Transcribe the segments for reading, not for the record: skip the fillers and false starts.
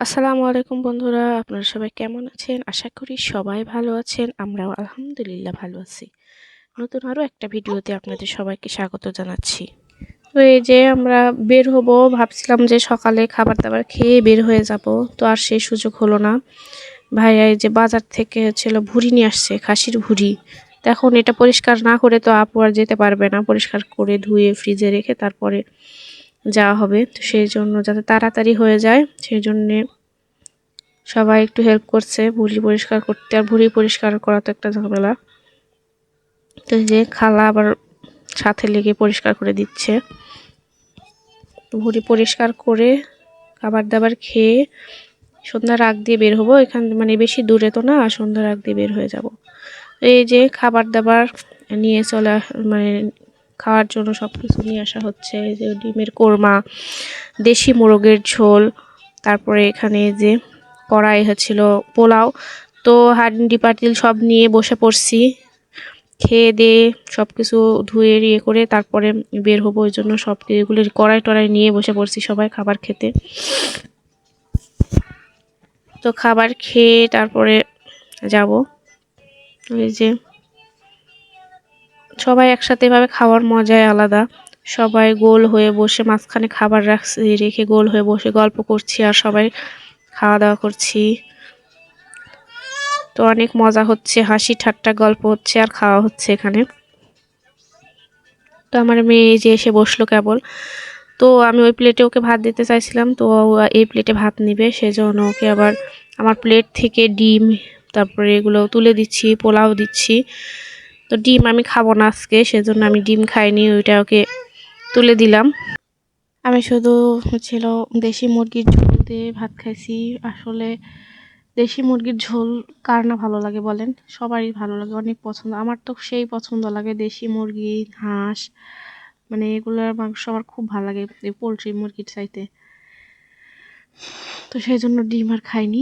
আসসালামু আলাইকুম বন্ধুরা, আপনারা সবাই কেমন আছেন? আশা করি সবাই ভালো আছেন। আমরাও আলহামদুলিল্লাহ ভালো আছি। নতুন আরো একটা ভিডিওতে আপনাদের সবাইকে স্বাগত জানাচ্ছি। তো এই যে আমরা বের হব, ভাবছিলাম যে সকালে খাবার-দাবার খেয়ে বের হয়ে যাব। তো আর সেই সুযোগ হলো না। ভাইয়া এই যে বাজার থেকে ভুঁড়ি নিয়ে আসছে, খাসির ভুঁড়ি। তো এখন এটা পরিষ্কার না করে তো আপু আর যেতে পারবে না। পরিষ্কার করে ধুয়ে ফ্রিজে রেখে তারপরে যাওয়া হবে। তো সেইজন্য যাতে তাড়াতাড়ি হয়ে যায় সেজন্যে সবাই একটু হেল্প করছে ভুঁড়ি পরিষ্কার করতে। আর ভুঁড়ি পরিষ্কার করা তো একটা ঝামেলা। তো এই যে খালা আবার সাথে লেগে পরিষ্কার করে দিচ্ছে। ভুঁড়ি পরিষ্কার করে খাবার-দাবার খেয়ে সন্ধ্যার আগ দিয়ে বের হবো। এখান মানে বেশি দূরে তো না, সন্ধ্যার আগ দিয়ে বের হয়ে যাব। এই যে খাবার-দাবার নিয়ে মানে খাওয়ার জন্য সবকিছু নিয়ে আসা হচ্ছে। এই যে ডিমের কোরমা, দেশি মোরগের ঝোল, তারপরে এখানে যে কড়াই হচ্ছিল পোলাও। তো হাঁডি পাতিল সব নিয়ে বসে পড়ছি। খেয়ে দিয়ে সব কিছু ধুয়ে ইয়ে করে তারপরে বের হবো। ওই জন্য সব এগুলো কড়াই টড়াই নিয়ে বসে পড়ছি সবাই খাবার খেতে। তো খাবার খেয়ে তারপরে যাব। এই যে সবাই একসাথে এভাবে খাওয়ার মজাই আলাদা। সবাই গোল হয়ে বসে মাঝখানে খাবার রেখে গোল হয়ে বসে গল্প করছি আর সবাই খাওয়া দাওয়া করছি। তো অনেক মজা হচ্ছে, হাসি ঠাট্টা গল্প হচ্ছে আর খাওয়া হচ্ছে এখানে। তো আমার মেয়ে যে এসে বসলো কেবল। তো আমি ওই প্লেটে ওকে ভাত দিতে চাইছিলাম, তো এই প্লেটে ভাত নিবে, সেজন্য ওকে আবার আমার প্লেট থেকে ডিম তারপরে এগুলো তুলে দিচ্ছি, পোলাও দিচ্ছি। তো ডিম আমি খাবো না আজকে, সেজন্য আমি ডিম খাইনি, ওইটা ওকে তুলে দিলাম। আমি শুধু দেশি মুরগির ঝোল দিয়ে ভাত খাইছি। আসলে দেশি মুরগির ঝোল কার না ভালো লাগে বলেন? সবারই ভালো লাগে, অনেক পছন্দ। আমার তো সেই পছন্দ লাগে দেশি মুরগি, হাঁস, মানে এগুলোর মাংস আমার খুব ভালো লাগে এই পোলট্রি মুরগির চাইতে। তো সেই জন্য ডিম আর খাইনি,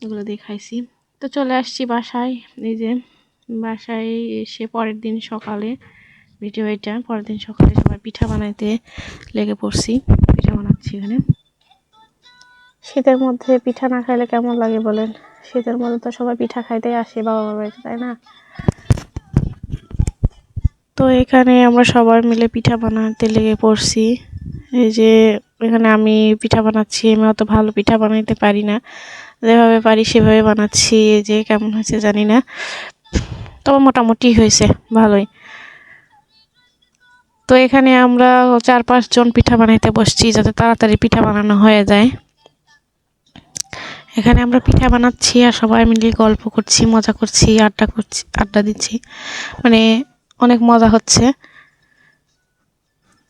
এগুলো দিয়ে খাইছি। তো চলে আসছি বাসায়। এই যে বাসায় এসে পরের দিন সকালে পরের দিন সকালে সবাই পিঠা বানাইতে লেগে পড়ছি। পিঠা বানাচ্ছি এখানে। শীতের মধ্যে পিঠা না খাইলে কেমন লাগে বলেন? শীতের মধ্যে তো সবাই পিঠা খাইতে আসে বাবা মার বাড়িতে, তাই না? তো এখানে আমরা সবাই মিলে পিঠা বানাতে লেগে পড়ছি। এই যে এখানে আমি পিঠা বানাচ্ছি। আমি অত ভালো পিঠা বানাইতে পারি না, যেভাবে পারি সেভাবে বানাচ্ছি। এই যে কেমন হয়েছে জানি না, তবে মোটামুটি হয়েছে ভালোই। তো এখানে আমরা 4-5 জন পিঠা বানাইতে বসছি যাতে তাড়াতাড়ি পিঠা বানানো হয়ে যায়। এখানে আমরা পিঠা বানাচ্ছি আর সবাই মিলে গল্প করছি, মজা করছি, আড্ডা দিচ্ছি, মানে অনেক মজা হচ্ছে।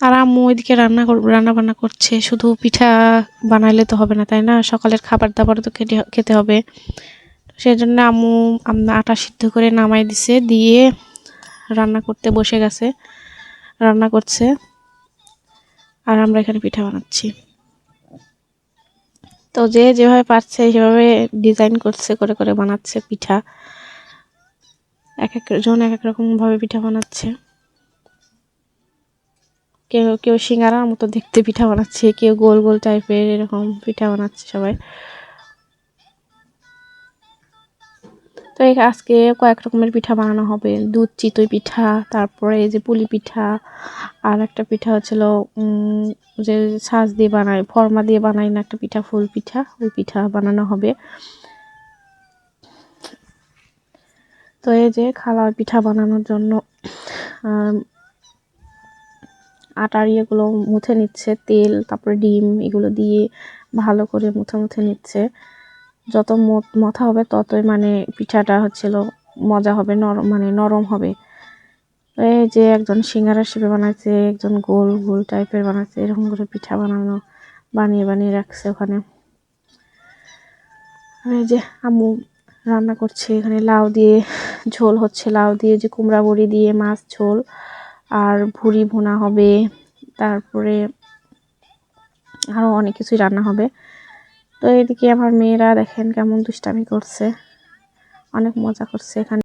আর আম্মু ওইদিকে রান্না বান্না করছে। শুধু পিঠা বানাইলে তো হবে না, তাই না? সকালের খাবার দাবারও তো খেতে হবে। সেই জন্য আম্মু আটা সিদ্ধ করে নামাই দিছে, দিয়ে রান্না করতে বসে গেছে, রান্না করছে। আর আমরা এখানে পিঠা বানাচ্ছি। তো যে যেভাবে পারছে সেভাবে ডিজাইন করছে, করে করে বানাচ্ছে পিঠা। এক একজন এক এক রকম ভাবে পিঠা বানাচ্ছে। কেউ কেউ সিঙ্গারার মতো দেখতে পিঠা বানাচ্ছে, কেউ গোল গোল টাইপের এরকম পিঠা বানাচ্ছে সবাই। তো আজকে কয়েক রকমের পিঠা বানানো হবে। দুধ চিতই পিঠা, তারপরে এই যে পুলি পিঠা, আর একটা পিঠা হচ্ছিল যে ছাঁচ দিয়ে বানায়, ফর্মা দিয়ে বানায় না একটা পিঠা, ফুল পিঠা, ওই পিঠা বানানো হবে। তো এই যে খালার পিঠা বানানোর জন্য আটার ইয়েগুলো মুথে নিচ্ছে, তেল তারপরে ডিম এগুলো দিয়ে ভালো করে মুথে নিচ্ছে। যত মথা হবে ততই মানে পিঠাটা মজা হবে, নরম হবে। এই যে একজন সিঙ্গারা শেপে বানাচ্ছে, একজন গোল গোল টাইপের বানাচ্ছে, এরকম করে পিঠা বানিয়ে রাখছে ওখানে। আর এই যে আম্মু রান্না করছে এখানে, লাউ দিয়ে ঝোল হচ্ছে, লাউ দিয়ে যে কুমড়া বড়ি দিয়ে মাছ ঝোল, আর ভুড়ি ভুনা হবে, তারপরে আরো অনেক কিছুই রান্না হবে। তো এদিকে আমার মেয়েরা দেখেন কেমন দুষ্টামি করছে, অনেক মজা করছে এখানে।